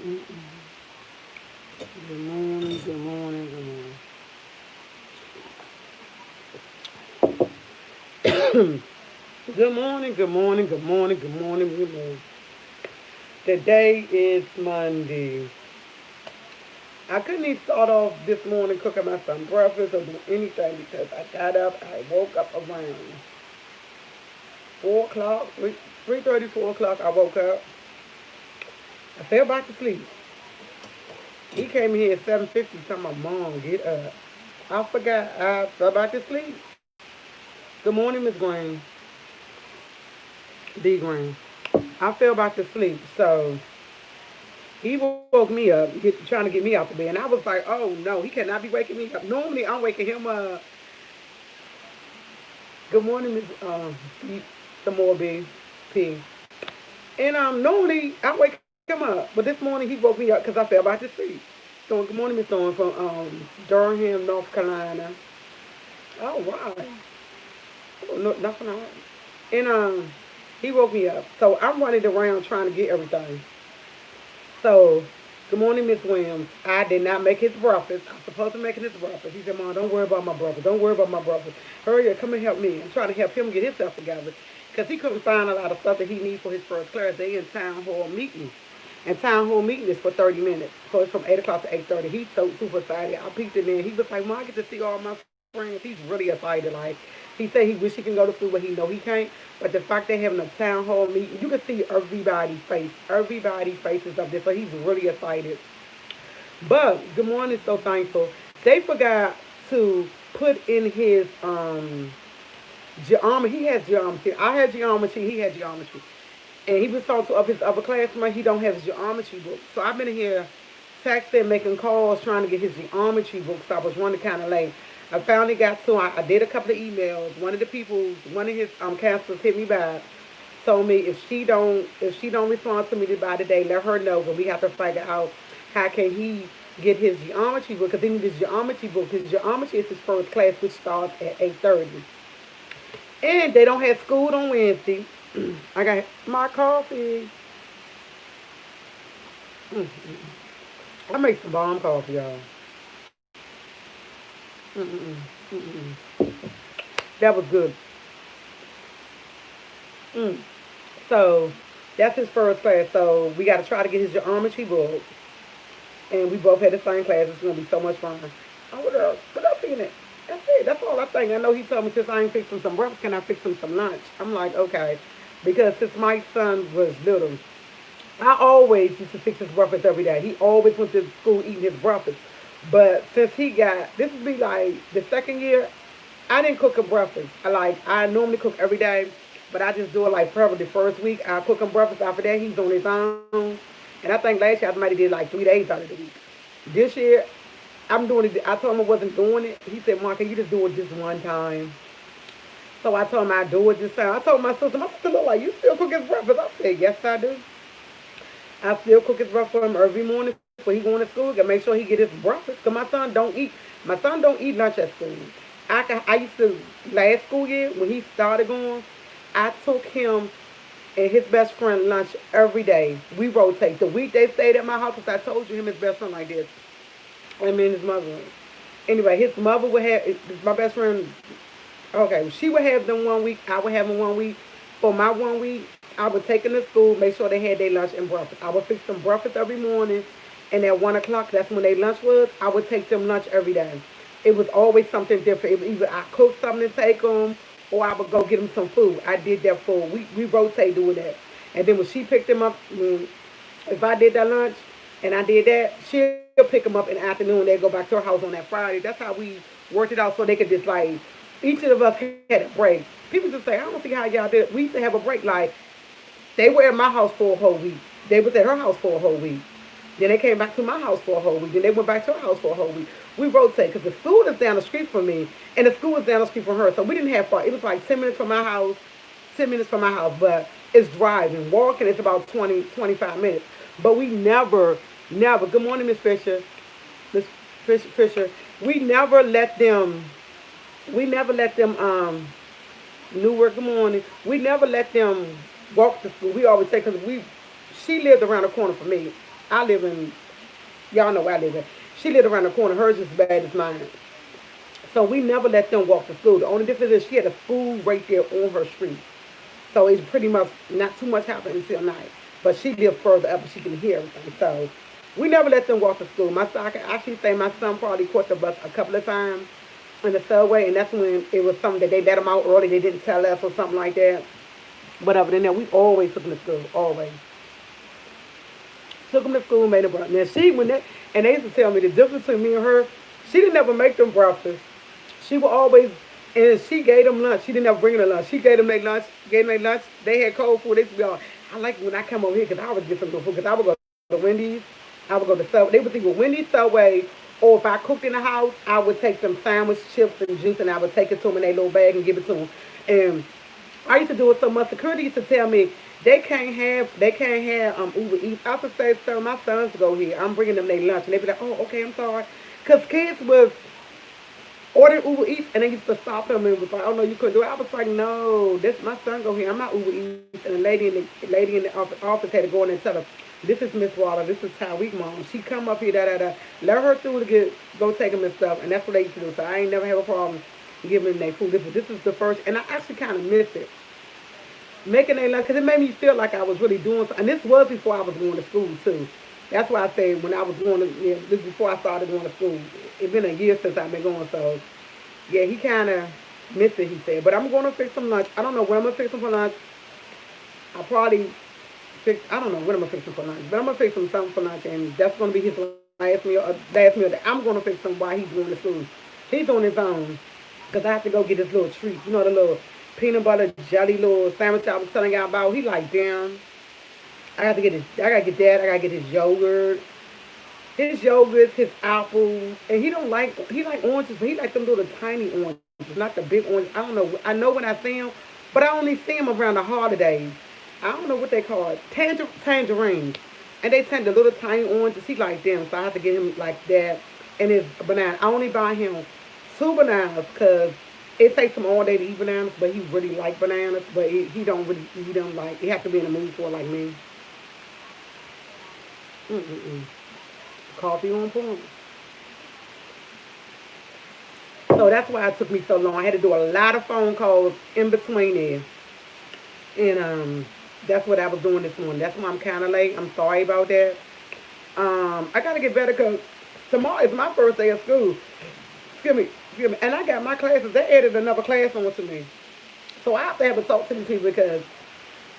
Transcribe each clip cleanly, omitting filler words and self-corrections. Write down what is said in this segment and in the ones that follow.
Good morning, good morning, good morning. Good morning, good morning, good morning, good morning, good morning. Today is Monday. I couldn't even start off this morning cooking my son breakfast or do anything because I got up, I woke up around 4 o'clock, 3:30, 4 o'clock. I woke up. I fell back to sleep. He came here at 7:50 telling my mom, get up. I forgot I fell back to sleep. Good morning, Miss Green, D Green. I fell back to sleep. So he woke me up, trying to get me out the bed. And I was like, oh no, he cannot be waking me up. Normally I'm waking him up. Good morning, Miss the more P. And normally I wake him up. But this morning he woke me up because I fell back to sleep. So good morning, Miss Dawn from Durham, North Carolina. Oh wow. Oh, no, nothing on. And he woke me up. So I'm running around trying to get everything. So, good morning, Miss Williams. I did not make his breakfast. I'm supposed to make his breakfast. He said, Mom, don't worry about my brother. Don't worry about my brother. Hurry up, come and help me. I'm trying to help him get himself together. Because he couldn't find a lot of stuff that he needs for his first class. They in town hall meeting. And town hall meeting is for 30 minutes. So it's from 8 o'clock to 8:30. He's so super excited. I peeked in there. He was like, Mom, I get to see all my friends. He's really excited. Like, he said he wish he can go to school, but he know he can't. But the fact they having a town hall meeting, you can see everybody's face. Everybody's faces up there. So he's really excited. But good morning, so thankful. They forgot to put in his geometry. He has geometry. I had geometry. He had geometry. And he was talking to of his other classmates. He don't have his geometry book. So I've been here texting, making calls, trying to get his geometry book. So I was running kind of late. I finally got to. I did a couple of emails. One of the people, one of his counselors hit me back, told me if she don't respond to me by today, let her know. But we have to figure out how can he get his geometry book because he needs his geometry book. His geometry is his first class, which starts at 8:30, and they don't have school on Wednesday. I got my coffee. Mm. I make some bomb coffee, y'all. Mm-mm. Mm-mm. That was good. Mm. So that's his first class. So we got to try to get his geometry book, and we both had the same class. It's gonna be so much fun. Oh, what else? What else in it? That's it. That's all I think. I know he told me since I ain't fixing some breakfast, can I fix him some lunch? I'm like, okay, because since my son was little, I always used to fix his breakfast every day. He always went to school eating his breakfast. But since he got, this would be like the second year, I didn't cook him breakfast. I normally cook every day, but I just do it like probably the first week. I cook him breakfast. After that, he's on his own. And I think last year I might have did like 3 days out of the week. This year, I'm doing it. I told him I wasn't doing it. He said, Mark, can you just do it just one time? So I told him I'd do it this time. I told my sister look like you still cook his breakfast. I said, yes, I do. I still cook his breakfast for him every morning before he going to school. Got to make sure he get his breakfast. Cause my son don't eat. My son don't eat lunch at school. I used to last school year when he started going. I took him and his best friend lunch every day. We rotate. The week they stayed at my house, as I told you, him and his best friend like this. I mean his mother. Anyway, his mother would have my best friend. Okay, she would have them 1 week. I would have them 1 week. For my 1 week, I would take them to school, make sure they had their lunch and breakfast. I would fix them breakfast every morning, and at 1 o'clock, that's when their lunch was. I would take them lunch every day. It was always something different. It was either I cooked something to take them, or I would go get them some food. I did that for we rotate doing that. And then when she picked them up, if I did that lunch and I did that, she'll pick them up in the afternoon. They go back to her house on that Friday. That's how we worked it out so they could just like each of us had a break. People just say, I don't see how y'all did it. We used to have a break. Like they were at my house for a whole week. They was at her house for a whole week. Then they came back to my house for a whole week. Then they went back to her house for a whole week. We rotate because the school is down the street from me and the school is down the street from her. So we didn't have far. It was like 10 minutes from my house, 10 minutes from my house. But it's driving. Walking, it's about 20, 25 minutes. But we never. Good morning, Miss Fisher. Miss Fisher. We never let them, Newark, good morning. We never let them walk to school. We always say, because she lived around the corner from me. I live in, y'all know where I live in. She lived around the corner. Hers is as bad as mine. So we never let them walk to school. The only difference is she had a school right there on her street. So it's pretty much not too much happening until night. But she lived further up and she can hear everything. So we never let them walk to school. My son, I can actually say my son probably caught the bus a couple of times in the subway, and that's when it was something that they let him out early. They didn't tell us or something like that. But other than that, we always took him to school. Always took him to school, made him breakfast. Now she when that, and they used to tell me the difference between me and her. She didn't ever make them breakfast. She would always, and she gave them lunch. She didn't ever bring them lunch. She gave them their lunch. Gave them their lunch. They had cold food. They used to be all. I like it when I come over here because I would get some good food. Because I would go to Wendy's. I would go to Subway. They would either Wendy's, Subway, or if I cooked in the house, I would take them sandwich, chips, and juice, and I would take it to them in their little bag and give it to them. And I used to do it so much. Security used to tell me they can't have Uber Eats. I would say, sir, my sons go here. I'm bringing them their lunch, and they'd be like, oh, okay, I'm sorry, because kids was ordering Uber Eats, and they used to stop them and was like, oh no, you couldn't do it. I was like, no, this my son go here. I'm not Uber Eats. And the lady in the office had to go in and tell her, this is Miss Water. This is Tyreek mom. She come up here, da da da. Let her through to go take them and stuff, and that's what they used to do. So I ain't never have a problem giving them their food. This is the first, and I actually kind of miss it. Making their lunch, because it made me feel like I was really doing something. And this was before I was going to school, too. That's why I say when I was going to, this is before I started going to school. It's been a year since I've been going, so, yeah, he kind of missed it, he said. But I'm going to fix some lunch. I don't know when I'm going to fix them for lunch. I'll probably I don't know what I'm going to fix him for lunch, but I'm going to fix him something for lunch, and that's going to be his last meal that I'm going to fix him while he's going to school. He's on his own, because I have to go get his little treats. You know, the little peanut butter jelly little sandwich I was telling y'all about. He like, damn. I gotta get that. I gotta get his yogurts, his apples, and he like oranges, but he like them little tiny oranges, not the big oranges. I don't know. I know when I see them, but I only see them around the holidays. I don't know what they call it, tangerines, and they tend the little tiny oranges. He like them, so I have to get him like that, and his banana. I only buy him two bananas because it takes him all day to eat bananas, but he really like bananas, but he don't like. He have to be in the mood for it like me. Mm-mm-mm. Coffee on point. So that's why it took me so long. I had to do a lot of phone calls in between there. And that's what I was doing this morning. That's why I'm kind of late. I'm sorry about that. I got to get better because tomorrow is my first day of school. Excuse me. And I got my classes. They added another class on to me. So I have to have a talk to these people because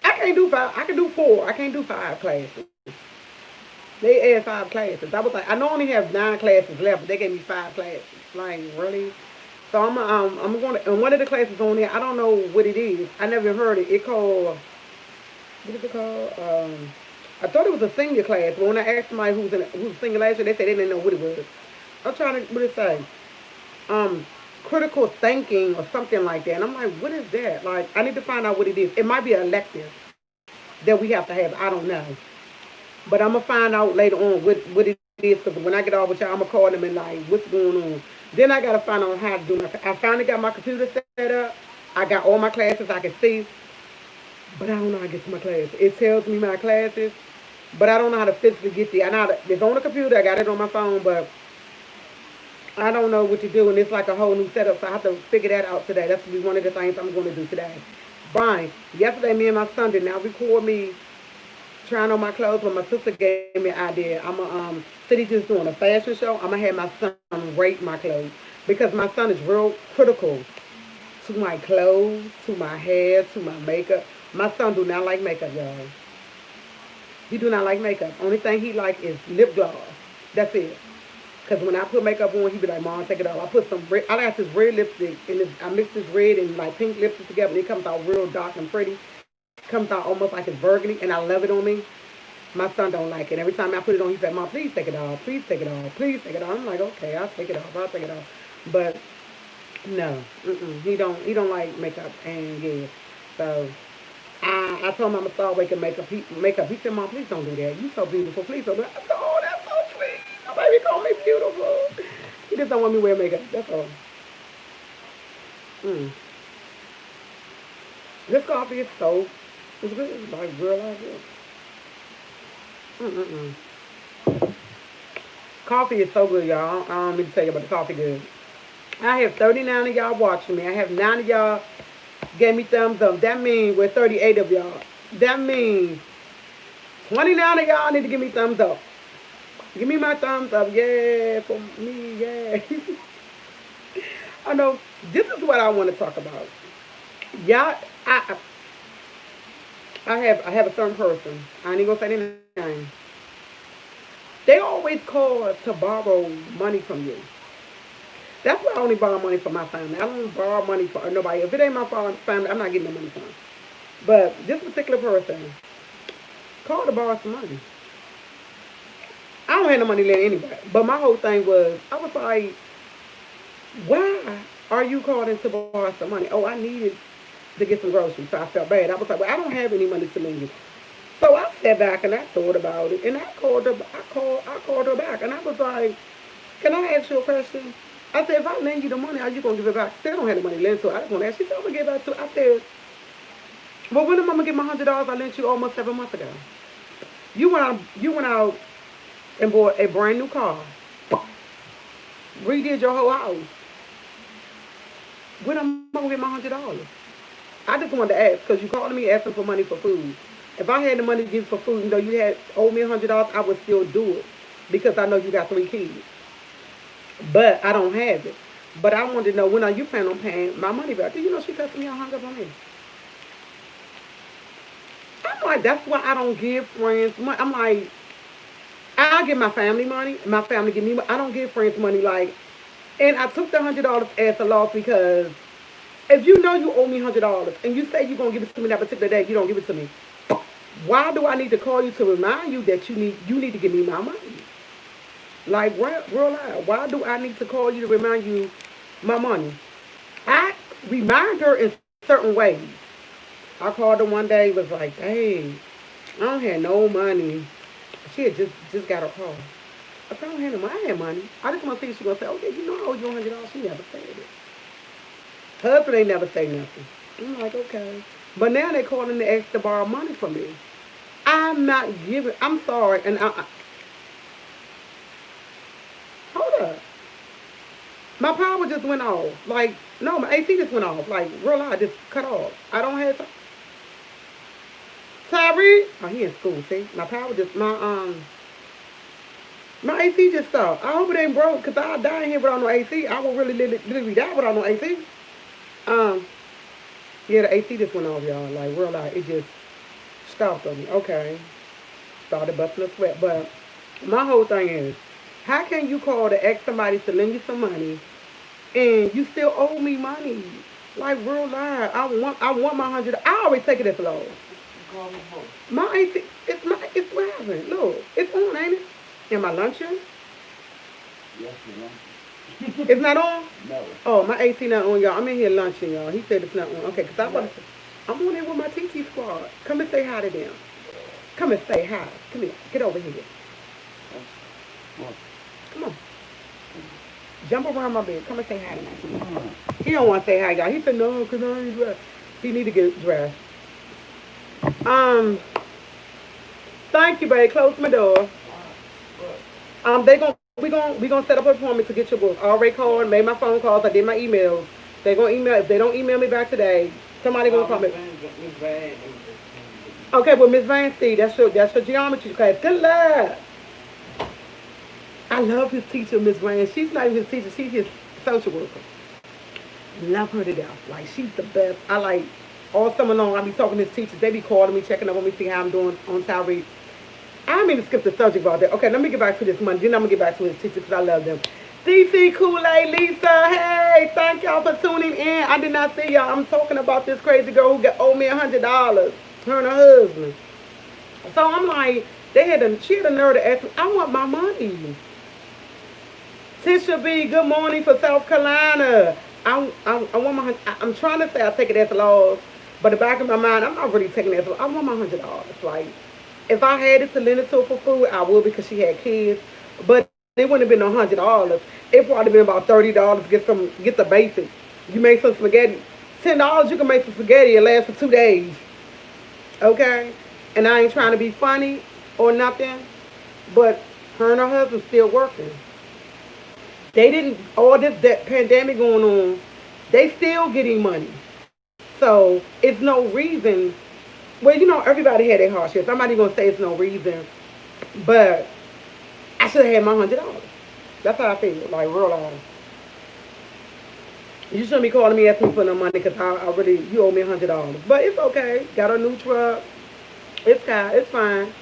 I can't do five. I can do four. I can't do five classes. They add five classes. I was like, I know I only have nine classes left, but they gave me five classes. Like, really? So I'm going to, and one of the classes on there, I don't know what it is. I never heard it. It called, what is it called? I thought it was a senior class, but when I asked somebody who's senior last year, they said they didn't know what it was. I'm trying to, what it say? Critical thinking or something like that. And I'm like, what is that? Like, I need to find out what it is. It might be an elective that we have to have. I don't know. But I'm gonna find out later on what it is because when I get off with y'all, I'm gonna call them and like, what's going on? Then I gotta find out how to do my. I finally got my computer set up. I got all my classes I can see, but I don't know how to get to my class. It tells me my classes, but I don't know how to physically get there. I know how to, it's on the computer. I got it on my phone, but I don't know what to do, and it's like a whole new setup. So I have to figure that out today. That's gonna be one of the things I'm going to do today. Brian, yesterday me and my son did now record me trying on my clothes, but my sister gave me an idea. I'm a city just doing a fashion show. I'm gonna have my son rate my clothes because my son is real critical to my clothes, to my hair, to my makeup. My son do not like makeup, y'all. He do not like makeup. Only thing he like is lip gloss. That's it. Cause when I put makeup on, he be like, "Mom, take it off." I put some red. I got this red lipstick, and I mix this red and like pink lipstick together, and it comes out real dark and pretty. Comes out almost like it's burgundy, and I love it on me. My son don't like it. Every time I put it on, he said, "Mom, please take it off. Please take it off. Please take it off." I'm like, "Okay, I'll take it off. I'll take it off." But no, he don't like makeup, and yeah. So I told him I'm gonna start making makeup. He said, "Mom, please don't do that. You so beautiful. Please don't do that." I said, "Oh, that's so sweet. My baby call me beautiful." He just don't want me to wear makeup. That's all. Mm. This coffee is so it's good. It's like real life. Yeah. Mm-mm-mm. Coffee is so good, y'all. I don't need to tell you about the coffee good. I have 39 of y'all watching me. I have 9 of y'all gave me thumbs up. That means we're 38 of y'all. That means 29 of y'all need to give me thumbs up. Give me my thumbs up. Yeah, for me, yeah. I know this is what I want to talk about. Y'all, I have a certain person. I ain't gonna say their name. They always call to borrow money from you. That's why I only borrow money from my family. I don't borrow money for nobody. If it ain't my family, I'm not getting no money from them. But this particular person called to borrow some money. I don't have no money to lend anybody. But my whole thing was, I was like, why are you calling to borrow some money? Oh, I needed to get some groceries, so I felt bad. I was like, well, I don't have any money to lend you. So I sat back and I thought about it, and I called her back, and I was like, can I ask you a question? I said, if I lend you the money, are you gonna give it back? She said, I don't have the money to lend to her. I just want to ask. She said, I'm gonna give it back to her. I said, well, when am I gonna get my $100 I lent you almost 7 months ago? You went out and bought a brand new car, redid your whole house. When am I gonna get my $100? I just wanted to ask because you calling me asking for money for food. If I had the money to give for food, you had owed me $100, I would still do it because I know you got 3 kids. But I don't have it. But I wanted to know when are you planning on paying my money back? Do you know she cussed me out, hung up on me? I'm like, that's why I don't give friends money. I'm like, I give my family money. My family give me money. I don't give friends money. Like, and I took the $100 as a loss because if you know you owe me $100 and you say you're gonna give it to me that particular day, you don't give it to me. Why do I need to call you to remind you that you need to give me my money? Like real life. Why do I need to call you to remind you my money? I remind her in certain ways. I called her one day, was like, hey, I don't have no money. She had just got a call. I said, I don't have no money. I had money. I just want to see if she's gonna say, okay, you know I owe you $100. She never said it. Husband ain't never say nothing. I'm like, okay. But now they calling to ask to borrow money from me. I'm not giving. I'm sorry, and hold up. My power just went off. Like, no, my AC just went off. Like, real life, just cut off. I don't have Tyree. Oh, he in school. See, my power just my AC just stopped. I hope it ain't broke, cause I'll die in here without no AC. I will really literally die without no AC. Um, yeah, the AC just went off, y'all. Like, real life, it just stopped on me. Okay, started busting a sweat. But my whole thing is, how can you call to ask somebody to lend you some money and you still owe me money? Like real life. I want my 100. I always take it as low. My AC, it's what happened. Look, it's on, ain't it? Am I lunching? Yes, you It's not on? know. No. Oh, my AC not on, y'all. I'm in here lunching, y'all. He said it's not on. Okay, because No. I'm on here with my TT squad. Come and say hi to them. Come and say hi. Come here. Get over here. Well, Come on. Jump around my bed. Come and say hi to me. mm, He don't want to say hi, y'all. He said, no, because I ain't dressed. He need to get dressed. Um, thank you, babe. Close my door. We gonna set up an appointment to get your book. I already called, made my phone calls, I did my emails. They gonna email. If they don't email me back today, somebody gonna call me. Okay, well, Miss Van C, that's your geometry class. Good luck. I love his teacher, Miss Van. She's not even his teacher. She's his social worker. Love her to death. Like she's the best. I like all summer long. I be talking to his teachers. They be calling me, checking up on me, see how I'm doing on Tyree. I don't mean to skip the subject about that. Okay, let me get back to this money. Then I'm gonna get back to his teachers because I love them. DC Kool-Aid, Lisa, hey, thank y'all for tuning in. I did not see y'all. I'm talking about this crazy girl who got owed me $100. Her and her husband. So I'm like, she had a nerve to ask me, I want my money. Tisha B, good morning for South Carolina. I want I'm trying to say I take it as a loss, but the back of my mind, I'm not really taking it as a loss. I want my $100. Like, if I had it to lend it to her for food, I would because she had kids. But it wouldn't have been $100. It probably been about $30. Get the basics. You make some spaghetti. $10 you can make some spaghetti. It lasts for 2 days. Okay, and I ain't trying to be funny or nothing, but Her and her husband still working. They didn't all this that pandemic going on. They still getting money. So it's no reason. Well, everybody had their hardships. I'm not even gonna say it's no reason, but I should have had my $100. That's how I feel. Like real honest. You shouldn't be calling me asking me for no money because I really you owe me $100. But it's okay. Got a new truck. It's fine.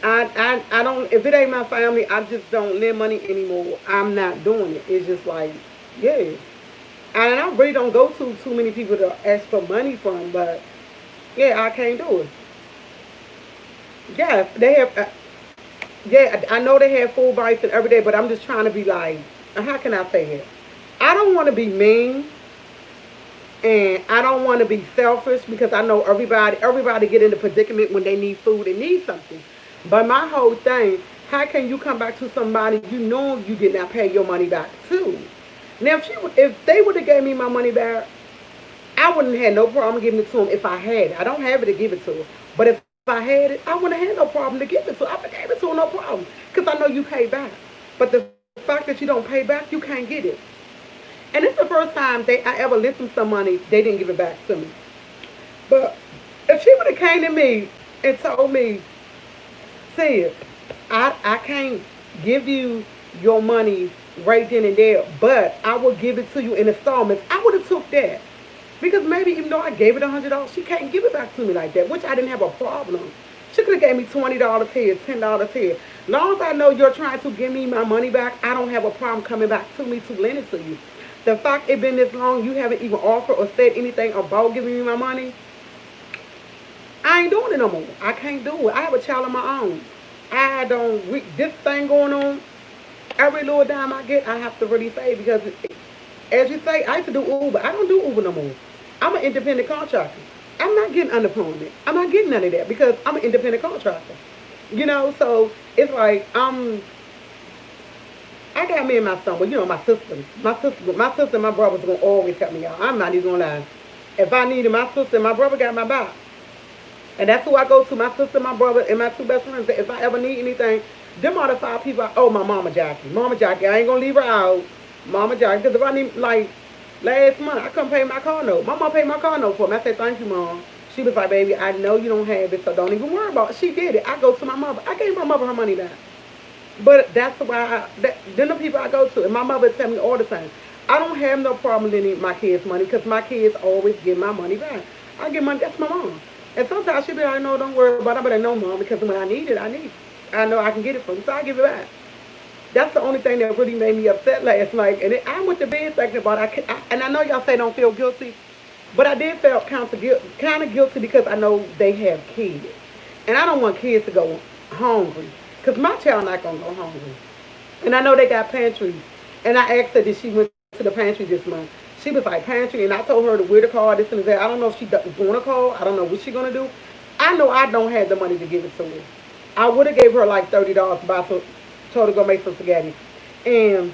I don't if it ain't my family, I just don't lend money anymore. I'm not doing it. It's just like, yeah. And I really don't go to too many people to ask for money from, but yeah, I can't do it. Yeah, they have. Yeah, I know they have full bites and every day, but I'm just trying to be like, how can I say it? I don't want to be mean, and I don't want to be selfish because I know everybody get in the predicament when they need food and need something. But my whole thing, how can you come back to somebody you know you did not pay your money back to? Now, if they would have gave me my money back, I wouldn't have no problem giving it to them if I had it. I don't have it to give it to them. But if I had it, I wouldn't have had no problem to give it to them. I would have gave it to them no problem. Because I know you pay back. But the fact that you don't pay back, you can't get it. And it's the first time I ever lent them some money, they didn't give it back to me. But if she would have came to me and told me, said, I can't give you your money right then and there, but I will give it to you in installments, I would have took that. Because maybe even though I gave it $100, she can't give it back to me like that, which I didn't have a problem. She could have gave me $20 here, $10 here. Long as I know you're trying to give me my money back, I don't have a problem coming back to me to lend it to you. The fact it been this long, you haven't even offered or said anything about giving me my money, I ain't doing it no more. I can't do it. I have a child of my own. I don't. This thing going on. Every little dime I get, I have to really save because, as you say, I used to do Uber. I don't do Uber no more. I'm an independent contractor. I'm not getting unemployment. I'm not getting none of that because I'm an independent contractor. So it's like I got me and my son, but my sister, and my brother's gonna always help me out. I'm not even gonna lie. If I needed my sister, and my brother got my back. And that's who I go to, my sister, my brother, and my two best friends. If I ever need anything, them are the five people oh, my Mama Jackie. Mama Jackie, I ain't gonna leave her out. Mama Jackie, because if I need, like, last month, I couldn't pay my car note. My mom paid my car note for me. I said, thank you, Mom. She was like, baby, I know you don't have it, so don't even worry about it. She did it. I go to my mother. I gave my mother her money back. But that's why then the people I go to, and my mother tell me all the time, I don't have no problem lending my kids money because my kids always give my money back. I give money, that's my mom. And sometimes she be like, no, don't worry about it. But I know, Mom, because when I need it, I need it. I know I can get it from you, so I give it back. That's the only thing that really made me upset last night. And I went to bed thinking about it. And I know y'all say don't feel guilty, but I did feel kind of guilty because I know they have kids. And I don't want kids to go hungry because my child not going to go hungry. And I know they got pantries. And I asked her, did she went to the pantry this month? She was like, pantry. And I told her to wear the card, this and that. I don't know if she's going to call. I don't know what she's going to do. I know I don't have the money to give it to her. I would have gave her like $30 to buy some, told her to go make some spaghetti. And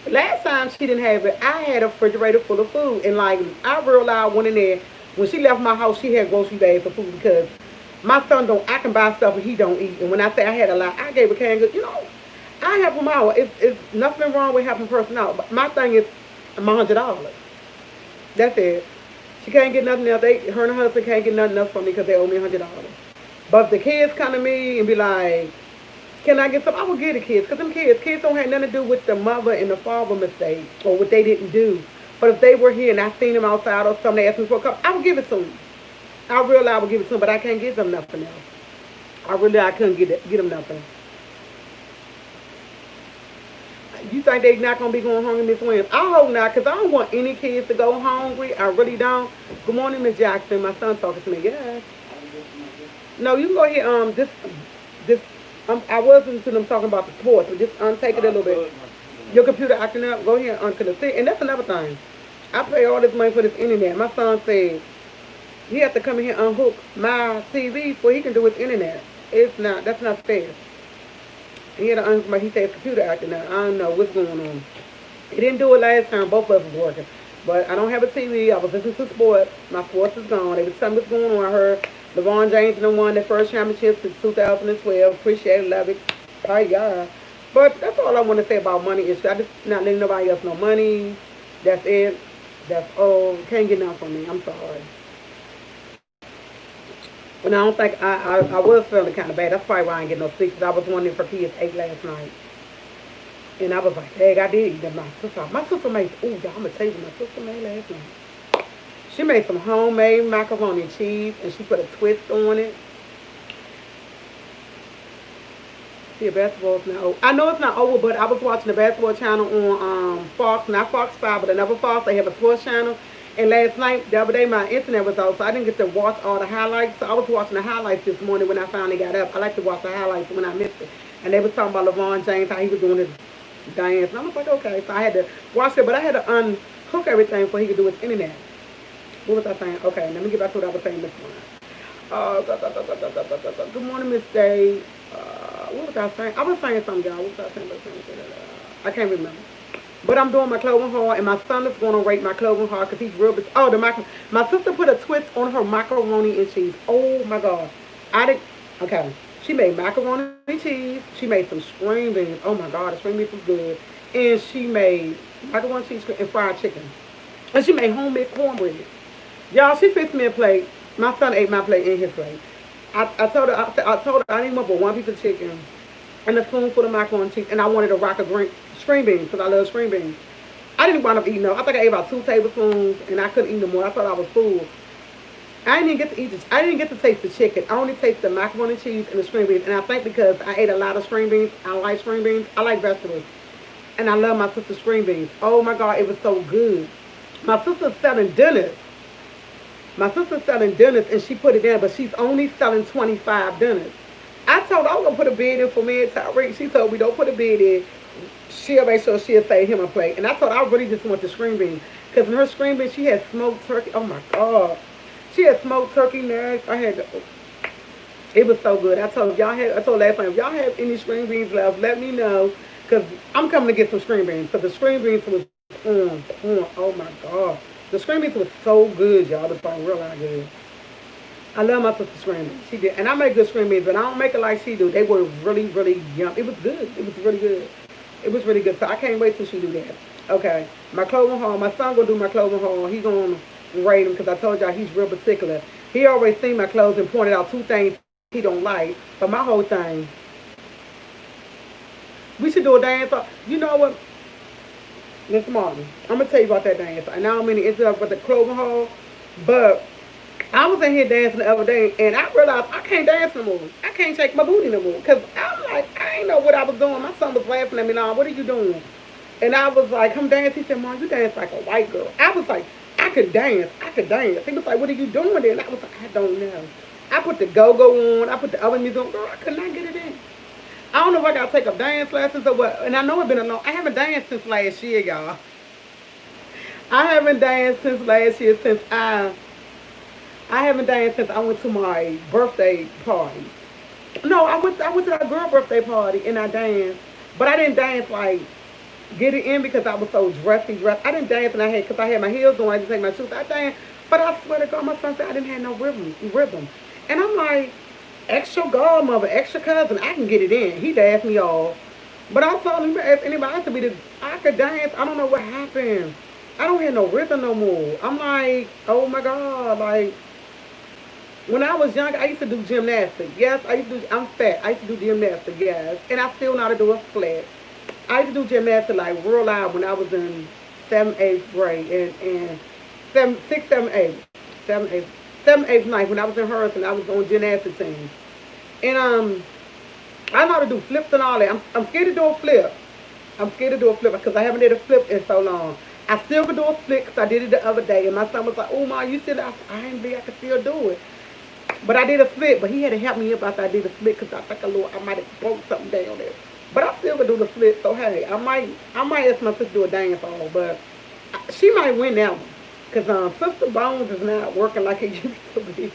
last time she didn't have it, I had a refrigerator full of food. And like, I realized went in there, when she left my house, she had grocery bags for food because my son don't, I can buy stuff and he don't eat. And when I say I had a lot, I gave a canned goods. I help them out. It's nothing wrong with helping a person out. But my thing is my $100. That's it. She can't get nothing else. Her and her husband can't get nothing else from me because they owe me $100. But if the kids come to me and be like, can I get some? I will give the kids because kids don't have nothing to do with the mother and the father mistake or what they didn't do. But if they were here and I seen them outside or something, they asked me for a cup, I would give it to them. I realize I would give it to them, but I can't give them nothing else. I couldn't get them nothing. You think they not gonna be going hungry, Miss Williams? I hope not, cause I don't want any kids to go hungry. I really don't. Good morning, Miss Jackson. My son talking to me. Yes. No, you can go ahead. This. I wasn't to them talking about the sports, but just take it a little bit. Your computer acting up. Go ahead and unconnect it. And that's another thing. I pay all this money for this internet. My son said he have to come in here and unhook my TV so he can do his internet. It's not. That's not fair. He had he said his computer acting up. I don't know what's going on. He didn't do it last time. Both of us was working. But I don't have a TV. I was listening to sports. My sports is gone. They was telling me what's going on. I heard LeBron James and won their first championship since 2012. Appreciate it. Love it. Oh yeah. But that's all I want to say about money is I just not letting nobody else know money. That's it. That's all. Can't get enough from me. I'm sorry. And I don't think I was feeling kind of bad. That's probably why I ain't get no sleep. 'Cause I was wondering if her kids ate last night. And I was like, dang, I did eat that. My sister made, ooh, y'all, I'm going to tell you what my sister made last night. She made some homemade macaroni and cheese, and she put a twist on it. See, basketball's not over. I know it's not over, but I was watching the basketball channel on Fox, not Fox 5, but another Fox. They have a sports channel. And last night, the other day, my internet was out, so I didn't get to watch all the highlights. So I was watching the highlights this morning when I finally got up. I like to watch the highlights when I missed it. And they were talking about LeBron James, how he was doing his dance. And I was like, okay. So I had to watch it, but I had to unhook everything so he could do his internet. What was I saying? Okay, let me get back to what I was saying this morning. Good morning, Miss Day. What was I saying? I was saying something, y'all. What was I saying? I can't remember. But I'm doing my clothing haul, and my son is going to rate my clothing haul because he's real. Oh, my sister put a twist on her macaroni and cheese. Oh my God, I did. Okay, she made macaroni and cheese. She made some string beans. Oh my God, the string beans was good, and she made macaroni and cheese and fried chicken, and she made homemade cornbread. Y'all, she fixed me a plate. My son ate my plate in his plate. I told her I didn't want but one piece of chicken and a spoonful of macaroni and cheese, and I wanted a rack of green string beans because I love string beans. I didn't wind up eating no. I think I ate about 2 tablespoons, and I couldn't eat no more. I thought I was full. I didn't even get to eat this. I didn't get to taste the chicken. I only tasted the macaroni and cheese and the string beans, and I think because I ate a lot of string beans, I like string beans. I like vegetables, and I love my sister's string beans. Oh my God, it was so good. My sister's selling dinners. My sister's selling dinners and she put it in, but she's only selling 25 dinners. I told her I was gonna put a bid in for me and Tyreek. She told me don't put a bid in. She'll make sure she'll save him a plate. And I told her I really just want the screen bean. Because in her screen bean she had smoked turkey. Oh my God. She had smoked turkey necks. It was so good. I told last time, if y'all have any string beans left, let me know. Because I'm coming to get some string beans. Because the string beans was, oh my God. The string beans was so good, y'all. The phone real good. I love my sister's scream beans. She did. And I make good scream beans, but I don't make it like she do. They were really, really yum. It was good. It was really good. It was really good. So I can't wait till she do that. Okay. My clothing haul. My son gonna do my clothing haul. He gonna rate them because I told y'all he's real particular. He always seen my clothes and pointed out 2 things he don't like. But my whole thing, we should do a dance. You know what? Miss Martin, I'm gonna tell you about that dance. And I don't mean to interrupt with the clothing haul, but I was in here dancing the other day, and I realized I can't dance no more. I can't shake my booty no more. Because I'm like, I ain't know what I was doing. My son was laughing at me, now, what are you doing? And I was like, come dance. He said, Mom, you dance like a white girl. I was like, I could dance. I could dance. He was like, what are you doing there? And I was like, I don't know. I put the go-go on. I put the other music on. Girl, I could not get it in. I don't know if I got to take up dance lessons or what. And I know it's been a long, I haven't danced since last year, y'all. I haven't danced since last year I haven't danced since I went to my birthday party. No, I went to that girl birthday party and I danced, but I didn't dance like get it in because I was so dressed. I didn't dance and I had because I had my heels on. I didn't take my shoes. I danced, but I swear to God, my son said I didn't have no rhythm, and I'm like, extra godmother, extra cousin, I can get it in. He danced me off, but I told him if anybody else to be the, I could dance. I don't know what happened. I don't have no rhythm no more. I'm like, oh my God, like when I was young, I used to do gymnastics. Yes, I'm fat. I used to do gymnastics, yes. And I still know how to do a split. I used to do gymnastics like real loud when I was in 7th, 8th grade. And 6th, 7th, 8th. 7th, 8th. 7th, 8th, 9th. When I was in Harrison, I was on gymnastics team. And I know how to do flips and all that. I'm scared to do a flip. I'm scared to do a flip because I haven't did a flip in so long. I still could do a flip because I did it the other day. And my son was like, oh, Ma, you still, I ain't be, I can still do it. But I did a split, but he had to help me up after I did a split because I think I might have broke something down there. But I still could do the split, so hey, I might ask my sister to do a dance all, but she might win that one. Because Sister Bones is not working like it used to be.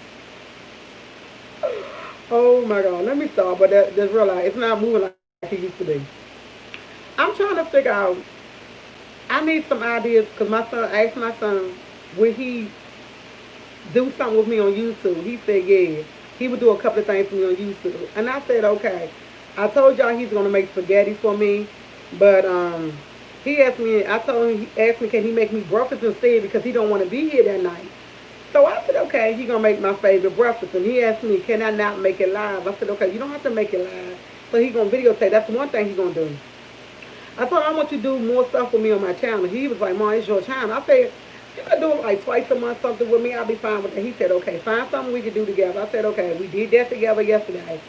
Oh my God, let me stop, but just realize it's not moving like it used to be. I'm trying to figure out, I need some ideas because I asked my son, would he do something with me on YouTube? He said, yeah. He would do a couple of things for me on YouTube. And I said, okay. I told y'all he's gonna make spaghetti for me, but he asked me. I told him he asked me can he make me breakfast instead because he don't want to be here that night. So I said okay, he gonna make my favorite breakfast, and he asked me can I not make it live. I said okay, you don't have to make it live. So he gonna videotape. That's one thing he gonna do. I told him I want you to do more stuff with me on my channel. He was like, Mom, it's your channel. I said, you can do it like twice a month, something with me. I'll be fine with it. He said, okay, find something we can do together. I said, okay, we did that together yesterday.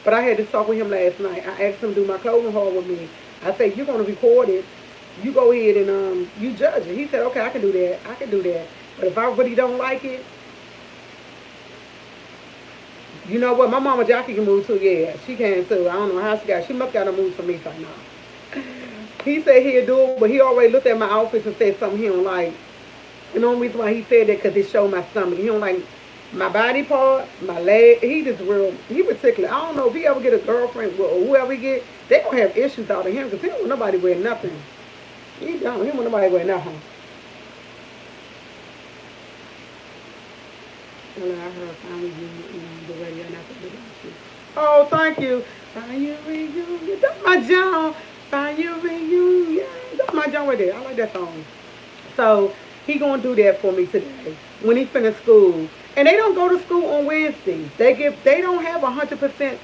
But I had to talk with him last night. I asked him to do my clothing haul with me. I said, you're going to record it. You go ahead and you judge it. He said, okay, I can do that. I can do that. But if I really don't like it, you know what? My mama Jackie can move too. Yeah, she can too. I don't know how she got. She must got to move for me right now. He said he'd do it, but he already looked at my outfits and said something he don't like. And the only reason why he said that because it showed my stomach. He don't like my body parts, my leg. He just real, he particular. I don't know if he ever get a girlfriend or whoever he get, they gonna have issues out of him because he don't want nobody wear nothing. He don't. He don't want nobody wear nothing. Well, I heard finally you the radio and I said, oh, thank you. Fire reunion. That's my John. Fire reunion. That's my John right there. I like that song. So he gonna do that for me today when he finish school. And they don't go to school on Wednesdays. They don't have 100%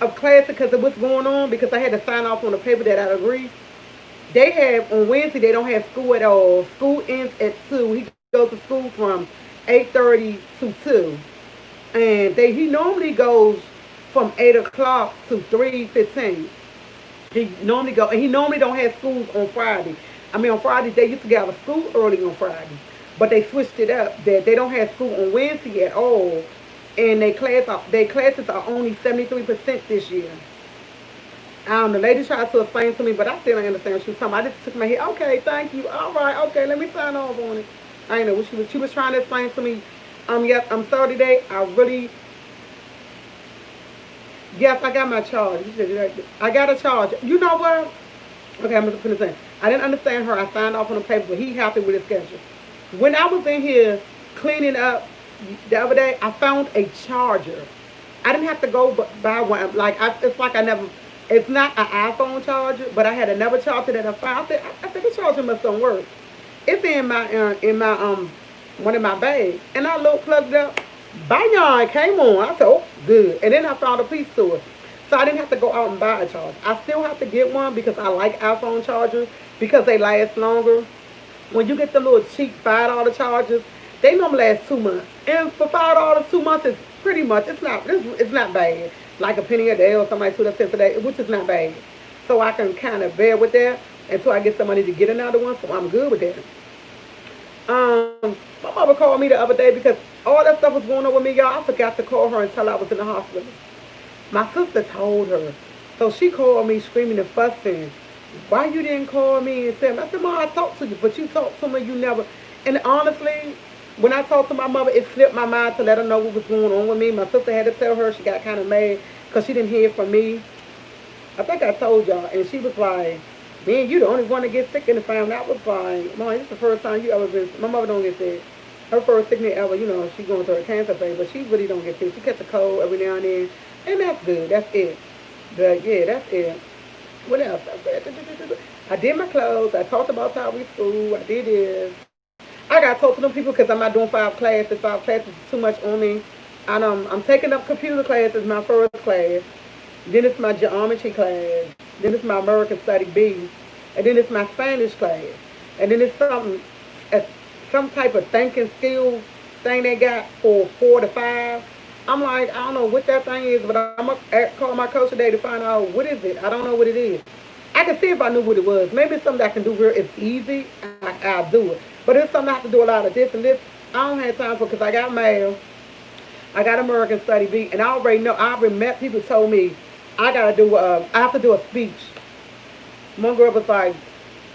of class because of what's going on because I had to sign off on the paper that I agree. They have on Wednesday they don't have school at all. School ends at 2. He goes to school from 8:30 to 2. And he normally goes from 8 o'clock to 3:15. He normally go and he normally don't have schools on Friday. I mean on Fridays they used to get out of school early on Friday. But they switched it up that they don't have school on Wednesday at all. And their classes are only 73% this year. The lady tried to explain to me, but I still don't understand what she was talking about. I just took my head, okay, thank you. All right, okay, let me sign off on it. I know what she was trying to explain to me. Yes, I'm sorry today. Yes, I got my charge. I got a charge. You know what? Okay, I'm going to say. I didn't understand her. I signed off on the paper, but he happy with his schedule. When I was in here cleaning up the other day, I found a charger. I didn't have to go buy one. It's like I never. It's not an iPhone charger, but I had another charger that I found. I said the charger must don't work. It's in my one of my bags, and I looked plugged it up. Bam, came on. I said, oh, good. And then I found a piece to it. So I didn't have to go out and buy a charger. I still have to get one because I like iPhone chargers because they last longer. When you get the little cheap $5 chargers, they normally last 2 months. And for $5, 2 months is pretty much it's not bad. Like a penny a day or something like 2 cents a day, which is not bad. So I can kind of bear with that until I get somebody to get another one. So I'm good with that. My mother called me the other day because all that stuff was going on with me, y'all. I forgot to call her and tell her I was in the hospital. My sister told her. So she called me screaming and fussing. Why you didn't call me and tell me? I said, Mom, I talked to you, but you talked to me, you never. And honestly, when I talked to my mother, it slipped my mind to let her know what was going on with me. My sister had to tell her. She got kind of mad because she didn't hear from me. I think I told y'all. And she was like, man, you the only one to get sick in the family. I was like, Mom, this is the first time you ever been. My mother don't get sick. Her first sickness ever, she's going through a cancer phase, but she really don't get sick. She gets a cold every now and then. And that's good. That's it. But yeah, that's it. What else? I did my clothes. I talked about Tower School. I did this. I got to talk to them people because I'm not doing 5 classes. 5 classes is too much on me. And I'm taking up computer classes, my first class. Then it's my geometry class. Then it's my American Study B. And then it's my Spanish class. And then it's some type of thinking skill thing they got for 4 to 5. I'm like, I don't know what that thing is, but I'm going to call my coach today to find out what is it. I don't know what it is. I can see if I knew what it was. Maybe it's something I can do real. It's easy. I'll do it. But it's something I have to do a lot of this and this. I don't have time for because I got mail. I got American Study B. And I already know. I already met people told me I have to do a speech. One girl was like,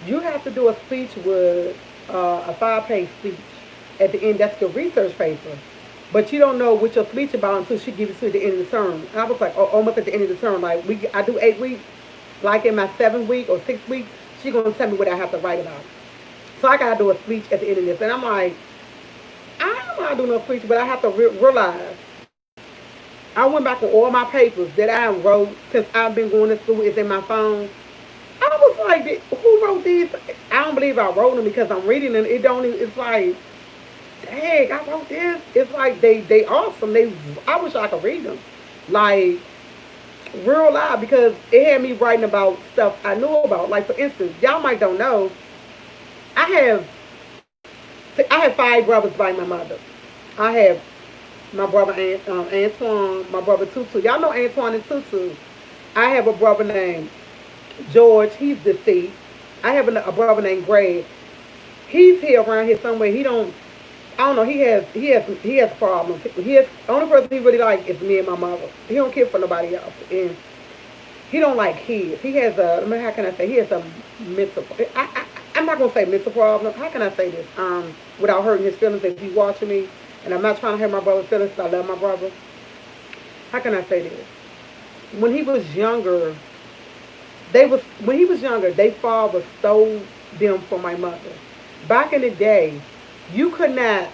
you have to do a speech with a 5-page speech at the end. That's your research paper. But you don't know what your speech about until she gives it to you at the end of the term. And I was like, almost at the end of the term. Like I do 8 weeks. Like in my 7th week or 6th week, she's gonna tell me what I have to write about. So I gotta do a speech at the end of this, and I'm like, I don't know how to do no speech, but I have to realize I went back on all my papers that I wrote since I've been going to school. It's in my phone. I was like, who wrote these? I don't believe I wrote them because I'm reading them. It don't. It's like, dang, I wrote this. It's like they awesome. They. I wish I could read them, like real loud because it had me writing about stuff I knew about. Like for instance, y'all might don't know, I have I have five brothers by my mother. I have my brother Antoine, my brother Tutu. Y'all know Antoine and Tutu. I have a brother named George. He's deceased. I have a brother named Greg. He's here around here somewhere. He don't. I don't know. He has problems. He has only person he really like is me and my mother. He don't care for nobody else, and he don't like kids. He has a. I mean, how can I say? He has a mental. I'm not gonna say mental problem. How can I say this? Without hurting his feelings, if he's watching me, and I'm not trying to hurt my brother's feelings. 'Cause I love my brother. How can I say this? When he was younger, when he was younger, they father stole them from my mother. Back in the day, you could not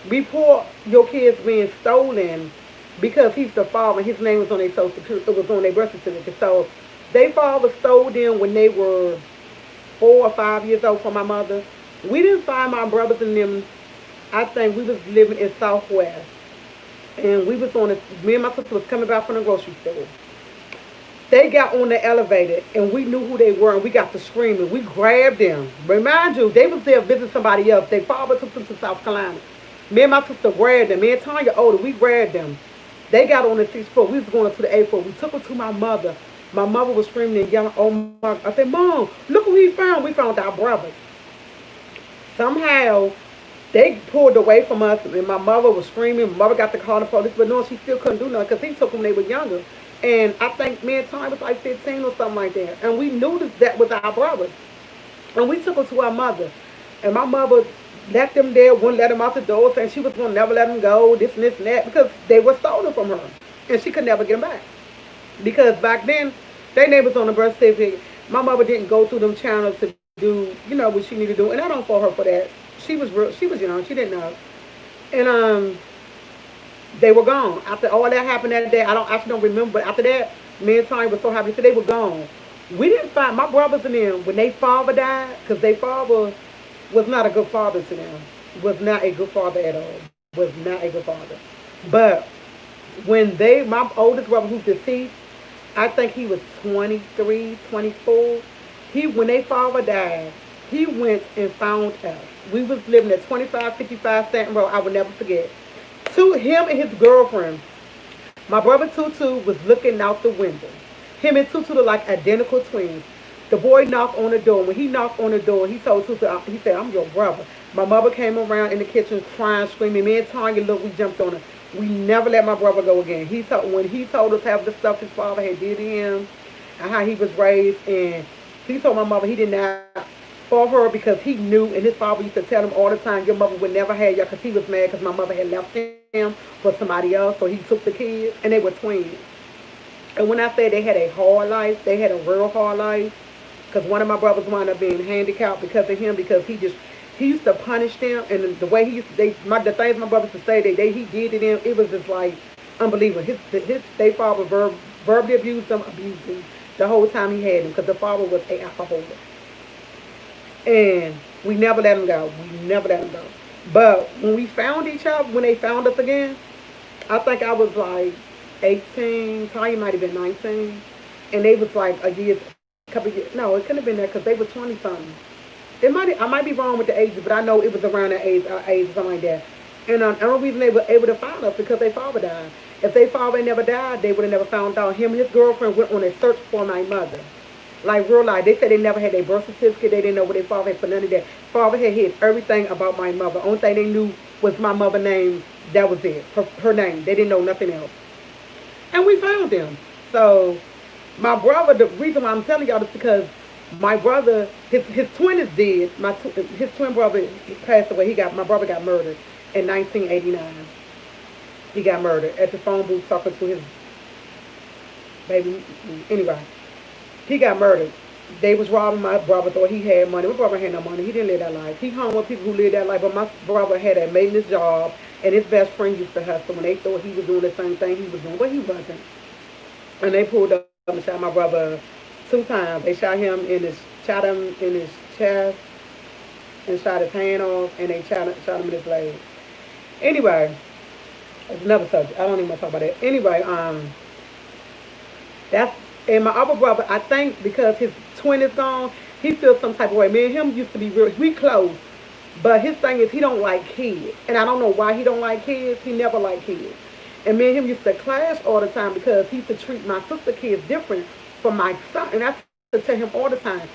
report your kids being stolen because he's the father. His name was on their social security. It was on their birth certificate. So they father stole them when they were 4 or 5 years old from my mother. We didn't find my brothers and them. I think we was living in Southwest, and we was on. Me and my sister was coming back from the grocery store. They got on the elevator and we knew who they were and we got to screaming. We grabbed them. Remind you, they was there visiting somebody else. Their father took them to South Carolina. Me and my sister grabbed them. Me and Tanya older, we grabbed them. They got on the sixth floor. We was going up to the eighth floor. We took them to my mother. My mother was screaming and yelling, oh my. I said, Mom, look what we found. We found our brothers. Somehow they pulled away from us and my mother was screaming. My mother got to call the police, but no, she still couldn't do nothing because he took them when they were younger. And I think me and Tony was like 15 or something like that. And we knew that was our brother. And we took her to our mother. And my mother let them there, wouldn't let them out the door, saying she was going to never let them go, this and this and that, because they were stolen from her. And she could never get them back. Because back then, their name was on the birth certificate. My mother didn't go through them channels to do, what she needed to do. And I don't fault her for that. She was real, she was young, she didn't know. And they were gone. After all that happened that day, I don't actually don't remember, but after that, me and Tony was so happy. So they were gone. We didn't find my brothers and them when their father died, because their father was not a good father to them. Was not a good father at all. Was not a good father. But my oldest brother who's deceased, I think he was 23, 24. When their father died, he went and found us. We was living at 2555 Stanton Road. I will never forget. To him and his girlfriend, my brother Tutu was looking out the window. Him and Tutu are like identical twins. The boy knocked on the door. When he knocked on the door, he told Tutu, he said, I'm your brother. My mother came around in the kitchen crying, screaming. Me and Tanya, look, we jumped on her. We never let my brother go again. When he told us half the stuff his father had did to him and how he was raised, and he told my mother he did not for her because he knew, and his father used to tell him all the time, your mother would never have you because he was mad because my mother had left him for somebody else, so he took the kids, and they were twins. And when I say they had a hard life, they had a real hard life because one of my brothers wound up being handicapped because of him because he used to punish them, and the way he used to, the things my brothers would say he did to them, it was just like unbelievable. They father verbally abused them the whole time he had them because the father was a alcoholic. And we never let them go. We never let them go. But when we found each other, when they found us again, I think I was like 18. Tanya might have been 19. And they was like a couple years. No, it couldn't have been that because they were 20 something. I might be wrong with the ages, but I know it was around that age or something like that. And the only reason they were able to find us because their father died. If their father never died, they would have never found out. Him and his girlfriend went on a search for my mother. Like real life. They said they never had their birth certificate. They didn't know what their father had for none of that. Father had hid everything about my mother. Only thing they knew was my mother's name. That was it. Her name. They didn't know nothing else. And we found them. So my brother, the reason why I'm telling y'all is because my brother, his twin is dead. His twin brother passed away. My brother got murdered in 1989. He got murdered at the phone booth talking to his baby. Anyway, he got murdered. They was robbing my brother. Thought he had money. My brother had no money. He didn't live that life. He hung with people who lived that life. But my brother had a maintenance job and his best friend used to hustle. When they thought he was doing the same thing he was doing, but he wasn't. And they pulled up and shot my brother 2 times. They shot him in his chest and shot his hand off, and they shot him in his leg. Anyway, it's another subject. I don't even want to talk about that. Anyway, that's and my other brother. I think because his twin is gone, he feels some type of way. Me and him used to be real. We close, but his thing is he don't like kids, and I don't know why he don't like kids. He never liked kids, and me and him used to clash all the time because he used to treat my sister kids different from my son, and I used to tell him all the time.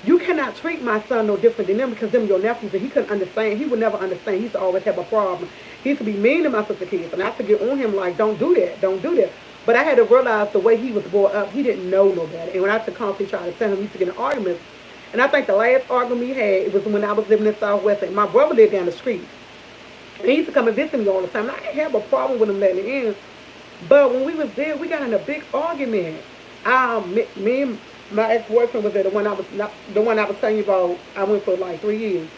You cannot treat my son no different than them because them your nephews, and he couldn't understand. He would never understand. He used to always have a problem. He used to be mean to my sister kids, and I used to get on him like, don't do that, don't do that. But I had to realize the way he was brought up, he didn't know no better. And when I used to constantly try to tell him, he used to get in arguments. And I think the last argument we had, it was when I was living in Southwest, and my brother lived down the street. And he used to come and visit me all the time. And I didn't have a problem with him letting it in. But when we was there, we got in a big argument. Me and my ex-boyfriend was there, the one I was telling you about. I went for like 3 years,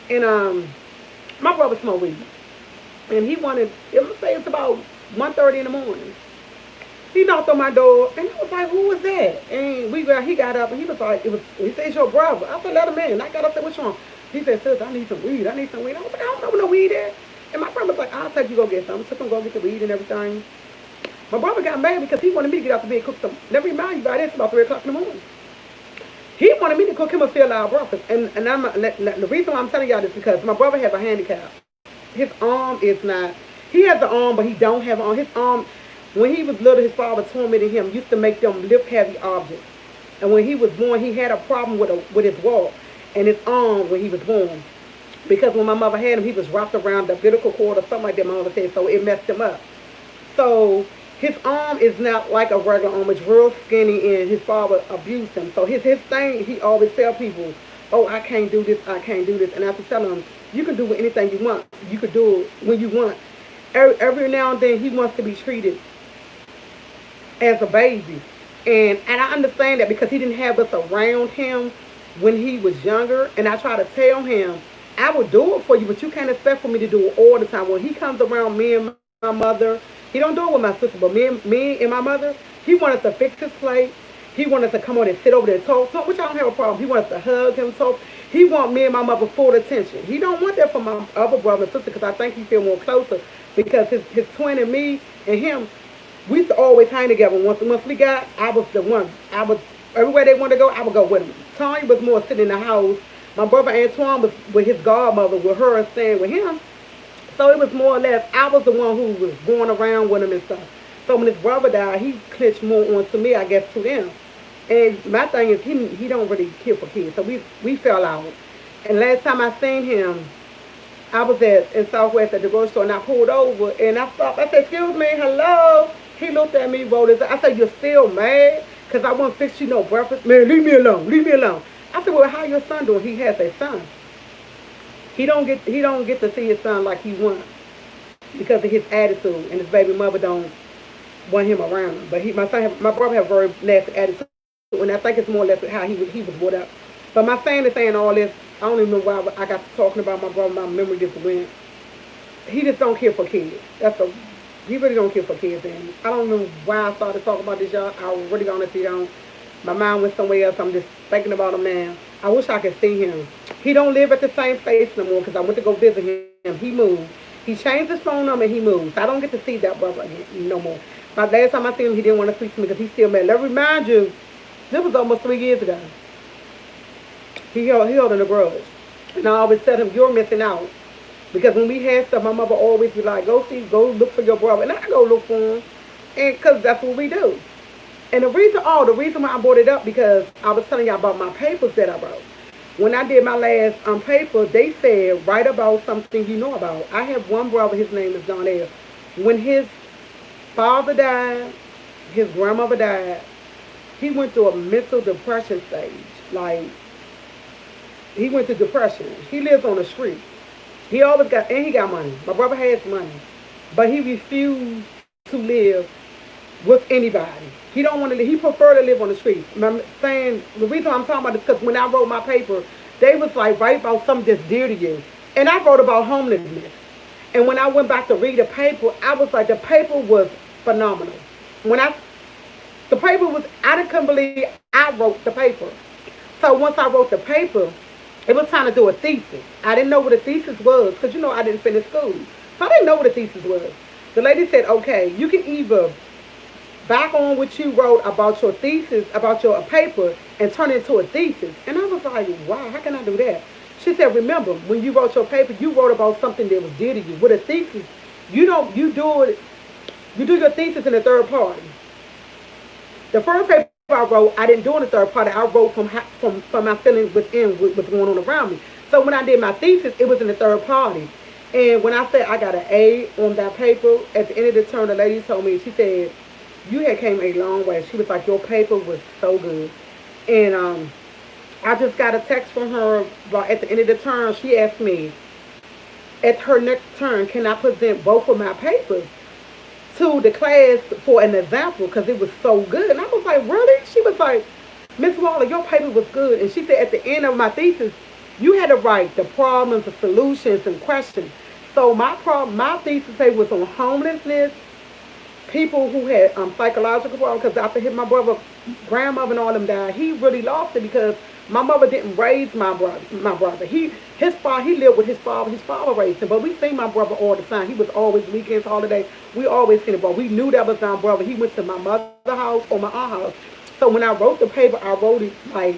and my brother smoked weed, and he wanted. It was say it's about 1:30 in the morning. He knocked on my door, and I was like, "Who was that?" And he got up, and he was like, He said, "It's your brother." I said, "Let him in." And I got up, and said, "What's wrong?" He said, "Sis, I need some weed. I need some weed." I was like, "I don't know where no weed is." And my friend was like, "I'll take you go get some." Took him go get the weed and everything. My brother got mad because he wanted me to get out the bed and cook some. Let me remind you about this, about 3 o'clock in the morning. He wanted me to cook him a field our breakfast. And the reason why I'm telling y'all this is because my brother has a handicap. His arm is not, he has an arm, but he don't have an arm. His arm, when he was little, his father tormented him, used to make them lift heavy objects. And when he was born, he had a problem with his walk and his arm when he was born. Because when my mother had him, he was wrapped around the umbilical cord or something like that, my mother said, so it messed him up. So his arm is not like a regular arm. It's real skinny, and his father abused him. So his thing, he always tell people, "Oh, I can't do this, I can't do this." And I have to tell him, "You can do anything you want. You can do it when you want." Every now and then, he wants to be treated as a baby. And I understand that because he didn't have us around him when he was younger. And I try to tell him, "I will do it for you, but you can't expect for me to do it all the time." When he comes around me and my mother, he don't do it with my sister, but me and my mother, he wants us to fix his plate. He wants us to come on and sit over there and talk, which I don't have a problem. He wants us to hug him, talk. He wants me and my mother full attention. He don't want that from my other brother and sister because I think he feel more closer because his twin and me and him, we used to always hang together. Once we got, I was the one. I was everywhere they wanted to go, I would go with them. Tony was more sitting in the house. My brother Antoine was with his godmother, with her staying with him. So it was more or less, I was the one who was going around with him and stuff. So when his brother died, he clinched more onto me, I guess, to them. And my thing is, he don't really care for kids. So we fell out. And last time I seen him, I was in Southwest at the grocery store, and I pulled over, and I stopped. I said, "Excuse me, hello." He looked at me, rolled his eyes. I said, "You're still mad? Because I won't fix you no breakfast." "Man, leave me alone, leave me alone." I said, "Well, how your son doing?" He has a son. He don't get to see his son like he wants because of his attitude, and his baby mother don't want him around him. But my brother have a very nasty attitude, and I think it's more or less how he was brought up. But my family saying all this, I don't even know why I got to talking about my brother. My memory just went. He just don't care for kids. He really don't care for kids, and I don't know why I started talking about this, y'all. I really honestly don't. My mind went somewhere else. I'm just thinking about him now. I wish I could see him. He don't live at the same place no more because I went to go visit him. He moved. He changed his phone number and he moved. So I don't get to see that brother again no more. My last time I seen him, he didn't want to speak to me because he's still mad. Let me remind you, this was almost 3 years ago. He held in a grudge. And I always tell him, "You're missing out." Because when we had stuff, my mother always be like, go look for your brother. And I go look for him. And because that's what we do. And the reason why I brought it up because I was telling y'all about my papers that I wrote. When I did my last paper, they said write about something you know about. I have one brother, his name is John L. When his father died, his grandmother died, he went through a mental depression stage. Like, he went to depression. He lives on the street. And he got money. My brother has money. But he refused to live with anybody. He don't want to live. He prefer to live on the street. I'm saying the reason I'm talking about this because when I wrote my paper, they was like write about something that's dear to you, and I wrote about homelessness. And when I went back to read the paper, I was like, the paper was phenomenal. When I the paper was, I didn't couldn't believe I wrote the paper. So once I wrote the paper, it was time to do a thesis. I didn't know what a thesis was because I didn't finish school, so I didn't know what a thesis was. The lady said, "Okay, you can either back on what you wrote about your thesis, about your paper, and turn it into a thesis." And I was like, "Wow, how can I do that?" She said, "Remember, when you wrote your paper, you wrote about something that was dear to you. With a thesis, you don't you do it. You do your thesis in a third party. The first paper I wrote, I didn't do in the third party. I wrote from my feelings within what's going on around me. So when I did my thesis, it was in the third party. And when I said I got an A on that paper, at the end of the term, the lady told me, she said, "You had came a long way." She was like, "Your paper was so good." And I just got a text from her at the end of the term. She asked me, at her next term, can I present both of my papers to the class for an example because it was so good. And I was like, "Really?" She was like, "Miss Waller, your paper was good." And she said, at the end of my thesis, you had to write the problems, the solutions, and questions. So my thesis paper was on homelessness, people who had psychological problems. Because after my brother, grandmother, and all them died, he really lost it because my mother didn't raise my brother. His father, he lived with his father. His father raised him, but we seen my brother all the time. He was always weekends, holidays. We always seen him, but we knew that was my brother. He went to my mother's house or my aunt's house. So when I wrote the paper, I wrote it like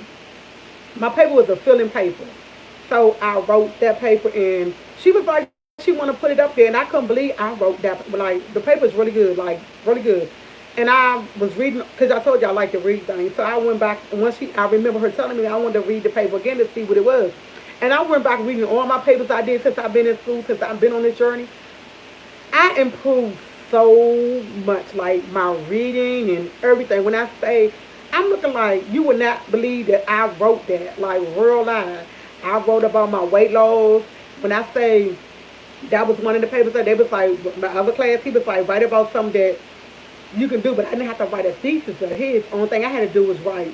my paper was a filling paper. So I wrote that paper, and she was like, she want to put it up there, and I couldn't believe I wrote that. But like the paper is really good, like really good. And I was reading because I told you I like to read things. So I went back and I remember her telling me I wanted to read the paper again to see what it was. And I went back reading all my papers I did since I've been in school, since I've been on this journey. I improved so much, like my reading and everything. When I say, I'm looking like you would not believe that I wrote that, like real life. I wrote about my weight loss. When I say that was one of the papers that they was like, my other class, he was like, write about something that you can do, but I didn't have to write a thesis of his. Only thing I had to do was write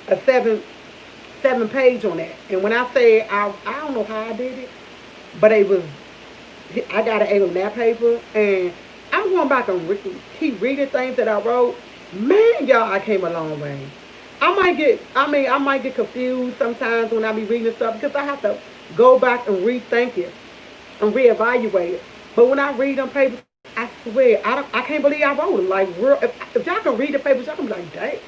a seven page on that. And when I say I don't know how I did it, but it was I got an A on that paper, and I'm going back and keep reading things that I wrote. Man, y'all, I came a long way. I might get confused sometimes when I be reading stuff because I have to go back and rethink it and reevaluate it. But when I read them papers, I swear, I can't believe I wrote them. Like, real, if y'all can read the papers, y'all can be like, dang.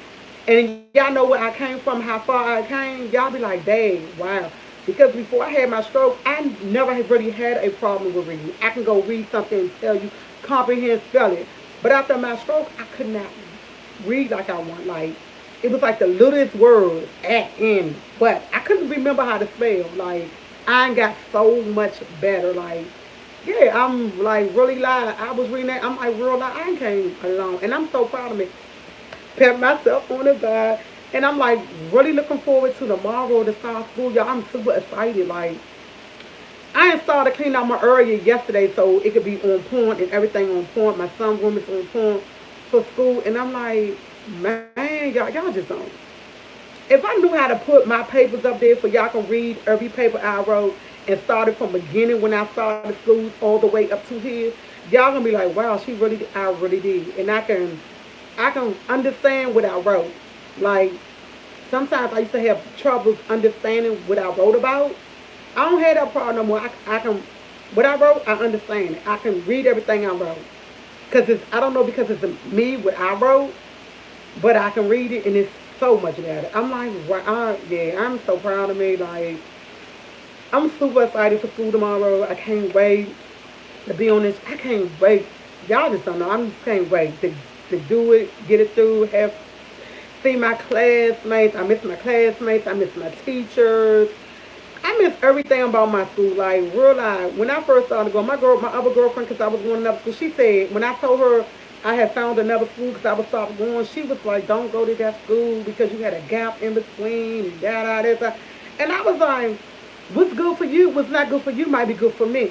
And y'all know where I came from, how far I came. Y'all be like, dang, wow. Because before I had my stroke, I never had really had a problem with reading. I can go read something and tell you, comprehend, spell it. But after my stroke, I could not read like I want. Like, it was like the littlest words at in, but I couldn't remember how to spell. Like, I got so much better. Like, yeah, I'm like really lying. I was reading that. I'm like real live. I came along, and I'm so proud of me. Pat myself on the back, and I'm like really looking forward to tomorrow to start school. Y'all, I'm super excited. Like, I ain't started cleaning out my area yesterday, so it could be on point and everything on point. My son's room is on point for school, and I'm like, man, y'all just don't. If I knew how to put my papers up there so y'all can read every paper I wrote and started from beginning when I started school all the way up to here, y'all gonna be like, wow, I really did, and I can understand what I wrote. Like sometimes I used to have troubles understanding what I wrote about. I don't have that problem no more. I can what I wrote, I understand it. I can read everything I wrote because it's I don't know because it's me what I wrote, but I can read it and it's so much better. I'm like, wow, yeah, I'm so proud of me. Like, I'm super excited for school tomorrow. I can't wait to be on this. I can't wait. Y'all just don't know. I just can't wait to do it, get it through, have see my classmates. I miss my classmates. I miss my teachers. I miss everything about my school. Like, real life. When I first started going, my other girlfriend, because I was going to another school, she said, when I told her I had found another school because I was stopped going, she was like, don't go to that school because you had a gap in between, and da da da. And I was like, what's good for you, what's not good for you might be good for me.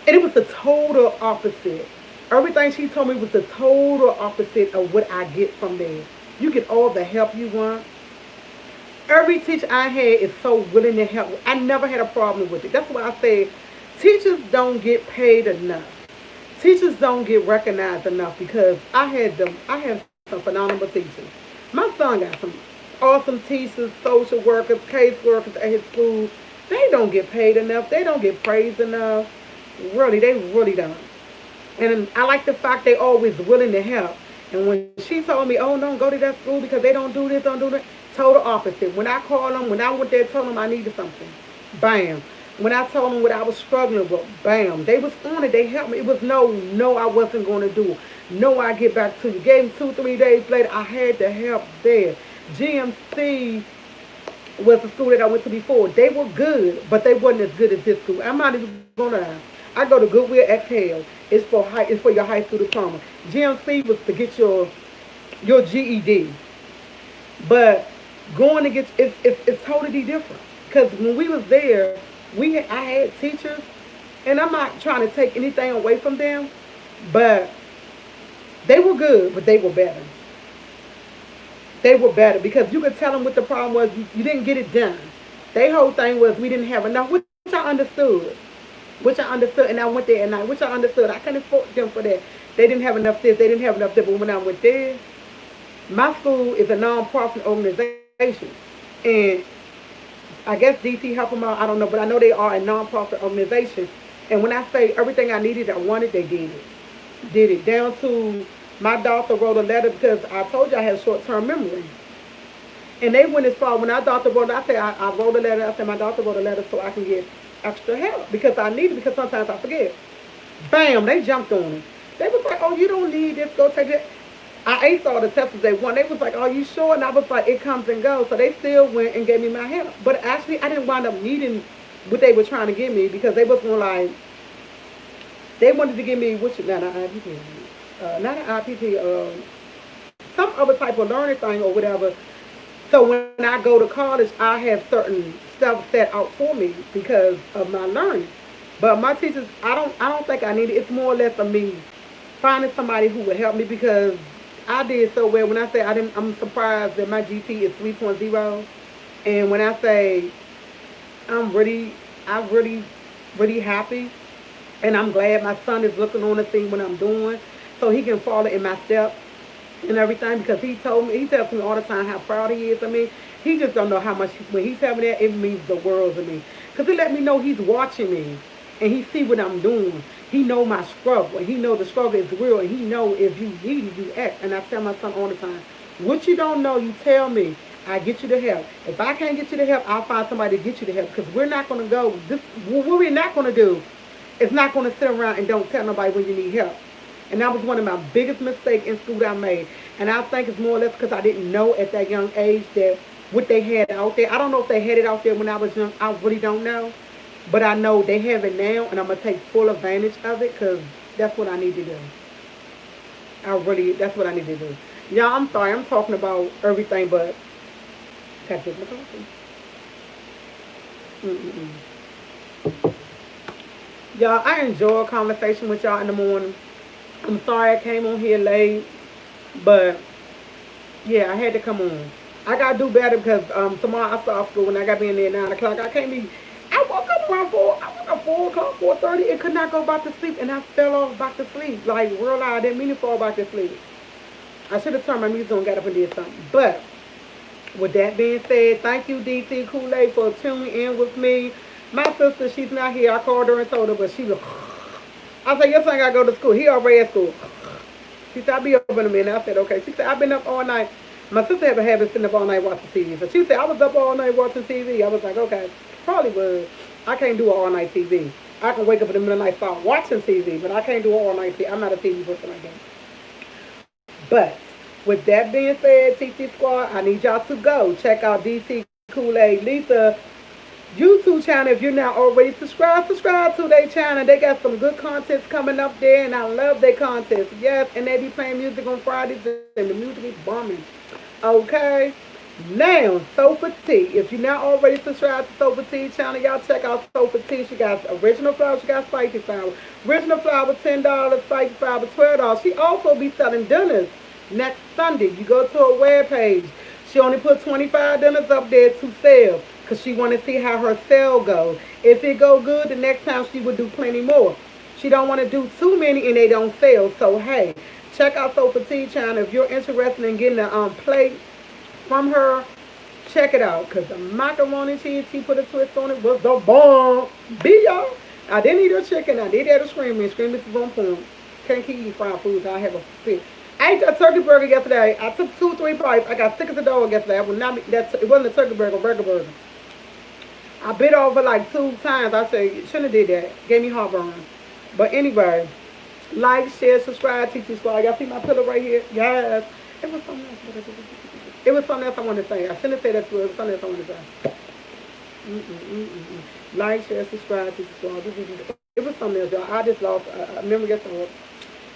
And it was the total opposite. Everything she told me was the total opposite of what I get from there. You get all the help you want. Every teacher I had is so willing to help. I never had a problem with it. That's why I say Teachers don't get paid enough. Teachers don't get recognized enough because I have some phenomenal teachers. My son got some awesome teachers, social workers, case workers at his school. They don't get paid enough. They don't get praised enough. Really, they really don't. And I like the fact they always willing to help. And when she told me, "Oh, don't go to that school because they don't do this, don't do that," total opposite. When I called them, when I went there, told them I needed something, bam. When I told them what I was struggling with, bam, they was on it. They helped me. It was no, I wasn't going to do it. No, I get back to you. Gave them 2, 3 days later. I had the help there. GMC was the school that I went to before. They were good, but they wasn't as good as this school. I'm not even gonna lie. I go to Goodwill Exhale. It's for your high school diploma. GMC was to get your GED, but going to get it's totally different. Because when we was there, I had teachers, and I'm not trying to take anything away from them, but they were good, but they were better. They were better because you could tell them what the problem was. You didn't get it done. Their whole thing was we didn't have enough, which I understood. Which I understood, and I went there at night, which I understood. I couldn't fault them for that. They didn't have enough this, they didn't have enough that. But when I went there, my school is a non-profit organization, and I guess DC help them out. I don't know, but I know they are a non-profit organization. And when I say everything I needed, I wanted, they did it. Did it down to my doctor wrote a letter because I told you I have short-term memory. And they went as far when our doctor wrote. I said I wrote a letter. I said my doctor wrote a letter so I can get extra help because I need it because sometimes I forget. Bam! They jumped on it. They was like, "Oh, you don't need this. Go take it." I aced all the tests they won. They was like, "Are you sure?" And I was like, "It comes and goes." So they still went and gave me my help. But actually, I didn't wind up needing what they were trying to give me because they was more like they wanted to give me which not an IPP, not an IPP, some other type of learning thing or whatever. So when I go to college, I have certain stuff set out for me because of my learning. But my teachers, I don't think I need it. It's more or less of me finding somebody who would help me because I did so well. When I say I didn't, I'm surprised that my GP is 3.0. And when I say I'm really happy, and I'm glad my son is looking on to see what I'm doing, so he can follow in my steps and everything because he tells me all the time how proud he is of me. He just don't know how much when he tells me that it means the world to me because he let me know he's watching me and he see what I'm doing. He know my struggle and he know the struggle is real and he know if you need it, you act. And I tell my son all the time, what you don't know, you tell me. I get you the help. If I can't get you the help, I'll find somebody to get you the help because we're not going to go. What we're not going to do is not going to sit around and don't tell nobody when you need help. And that was one of my biggest mistakes in school that I made. And I think it's more or less because I didn't know at that young age that what they had out there. I don't know if they had it out there when I was young. I really don't know. But I know they have it now, and I'm going to take full advantage of it because that's what I need to do. That's what I need to do. Yeah, I'm sorry. I'm talking about everything, but got to get my coffee. Mm-mm-mm. Y'all, I enjoy a conversation with y'all in the morning. I'm sorry I came on here late, but yeah, I had to come on. I gotta do better because tomorrow I start school and I gotta be in there at 9 o'clock. I can't be. I woke up around 4. I woke up 4 o'clock, 4:30, and could not go back to sleep, and I fell off back to sleep. Like real loud, I didn't mean to fall back to sleep. I should have turned my music on, got up and did something. But with that being said, thank you DC Kool-Aid for tuning in with me. My sister, she's not here. I called her and told her, but she was. I said, your son gotta go to school. He already at school. She said, I'll be up in a minute. I said, okay. She said, I've been up all night. My sister have a habit of sitting up all night watching TV. So she said, I was up all night watching TV. I was like, okay, probably was. I can't do all night TV. I can wake up in the middle of the night, start watching TV, but I can't do all night TV. I'm not a TV person like that. But with that being said, TT Squad, I need y'all to go check out DC Kool-Aid Lisa YouTube channel. If you're not already subscribe to their channel. They got some good contents coming up there, and I love their contents. Yes, and they be playing music on Fridays, and the music is bombing. Okay. Now, Sofa Tea. If you're not already subscribed to Sofa Tea channel, y'all check out Sofa Tea. She got original flour, she got spicy flour. Original flour, $10, spicy flour, $12. She also be selling dinners next Sunday. You go to her webpage. She only put 25 dinners up there to sell. because she want to see how her sale go. If it go good, the next time she would do plenty more. She don't want to do too many and they don't sell. So hey, check out Soul Fatigue channel if you're interested in getting a plate from her. Check it out, cause the macaroni cheese she put a twist on it was the bomb. Be y'all. I didn't eat her chicken. I did have a scream and scream this is on point. Can't keep eating fried foods. I have a fit. I ate a turkey burger yesterday. I took 2 or 3 bites. I got sick as a dog yesterday. I would not be, it wasn't a turkey burger, burger. I bit over like 2 times. I said, shouldn't have did that. Gave me heartburn. But anyway, like, share, subscribe, TT Squad. Y'all see my pillow right here? Yes. It was something else. It was something else I wanted to say. I shouldn't have said that to her. It was something else I wanted to say. Like, share, subscribe, TT Squad. It was something else, y'all. I just lost a memory of thought.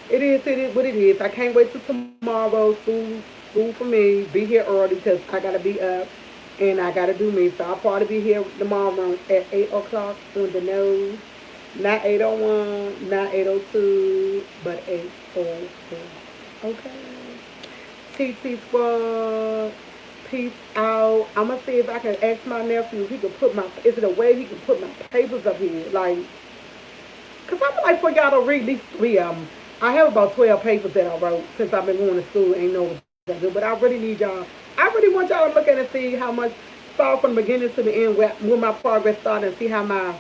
It is what it is. I can't wait till tomorrow. School for me. Be here early because I gotta be up and I gotta do me. So I'll probably be here tomorrow at 8 o'clock on the nose. Not 8:01, not 8:02, but 8:04. Okay. TT Squad. Peace out. I'm gonna see if I can ask my nephew if he could put my. Is it a way he can put my papers up here? Like, cause I'm like for y'all to read at least 3 of them. I have about 12 papers that I wrote since I've been going to school. Ain't no that good, but I really need y'all. I really want y'all to look at it and see how much start from the beginning to the end where my progress started and see how my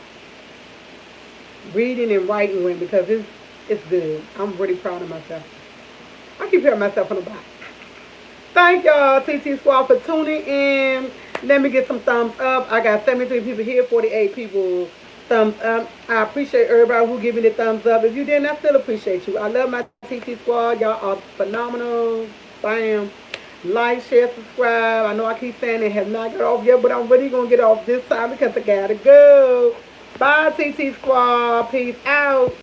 reading and writing went because it's good. I'm really proud of myself. I keep hearing myself on the back. Thank y'all, TT Squad, for tuning in. Let me get some thumbs up. I got 73 people here, 48 people thumbs up. I appreciate everybody who giving the thumbs up. If you didn't, I still appreciate you. I love my TT Squad. Y'all are phenomenal. Bam. Like, share, subscribe. I know I keep saying it has not got off yet, but I'm really going to get off this time because I got to go. Bye, TT Squad. Peace out.